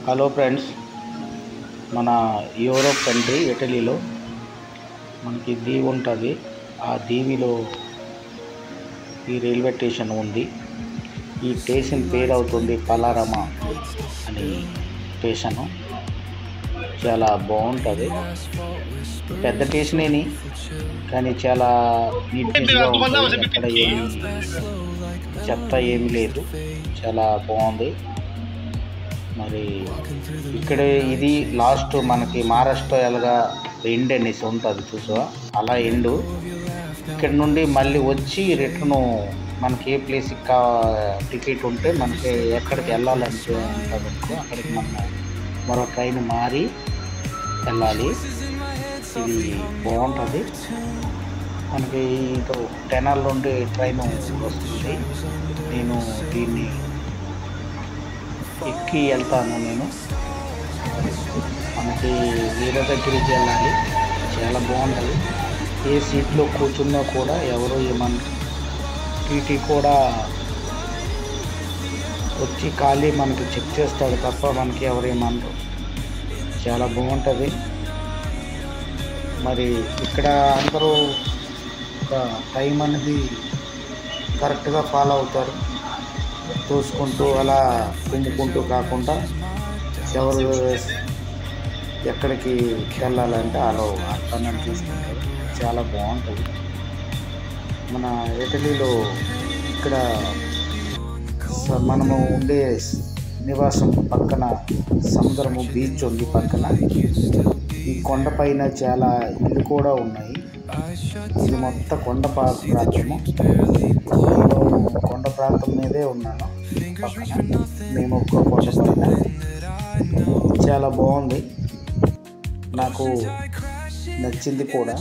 Hello friends, మన Europe country ఇటలీలో మనకి దీవి ఉంటుంది. ఆ దీవిలో ఈ రైల్వే స్టేషన్ ఉంది. ఈ స్టేషన్ పేరు అవుతుంది పలారమా అని స్టేషను. చాలా బాగుంటుంది. పెద్ద స్టేషనేని, కానీ చాలా నీట్నెస్గా ఉంటుంది. ఎక్కడ ఏమి చెత్త ఏమి లేదు, చాలా బాగుంది. మరి ఇక్కడ ఇది లాస్ట్ మనకి మహారాష్ట్ర ఎలాగా ఎండ్ అనేసి ఉంటుంది చూసా, అలా ఎండు. ఇక్కడ నుండి మళ్ళీ వచ్చి రిటర్న్ మనకి ఏ ప్లేస్కి టికెట్ ఉంటే మనకి ఎక్కడికి వెళ్ళాలంటే ఉంటుంది అక్కడికి మనం మరో ట్రైన్ మారి వెళ్ళాలి. ఇది బాగుంటుంది. మనకి ఇటు టెనాల్ నుండి ట్రైన్ వస్తుంది. నేను దీన్ని ఎక్కి వెళ్తాను. నేను మనకి వేరే దగ్గరికి వెళ్ళాలి. చాలా బాగుంటుంది. ఏ సీట్లో కూర్చున్నా కూడా ఎవరు ఏమన్నా, టీటీ కూడా వచ్చి ఖాళీ మనకి చెక్ చేస్తాడు తప్ప మనకి ఎవరు ఏమన్నారు. చాలా బాగుంటుంది. మరి ఇక్కడ అందరూ ఒక టైం అనేది కరెక్ట్గా ఫాలో అవుతారు. చూసుకుంటూ అలా కుంపుకుంటూ కాకుండా ఎవరు ఎక్కడికి వెళ్ళాలంటే అలా అర్థాన్ని తీసుకుంటారు. చాలా బాగుంటుంది. మన ఇటలీలో ఇక్కడ మనము ఉండే నివాసం పక్కన సముద్రము, బీచ్ ఉంది పక్కన. ఈ కొండపైన చాలా ఇల్లు కూడా ఉన్నాయి. ఇది మొత్తం కొండ ప్రాంతము. నేను కొండ ప్రాంతం మీదే ఉన్నాను పక్కన. మేము ఒక్క కొండ పైన. చాలా బాగుంది, నాకు నచ్చింది కూడా.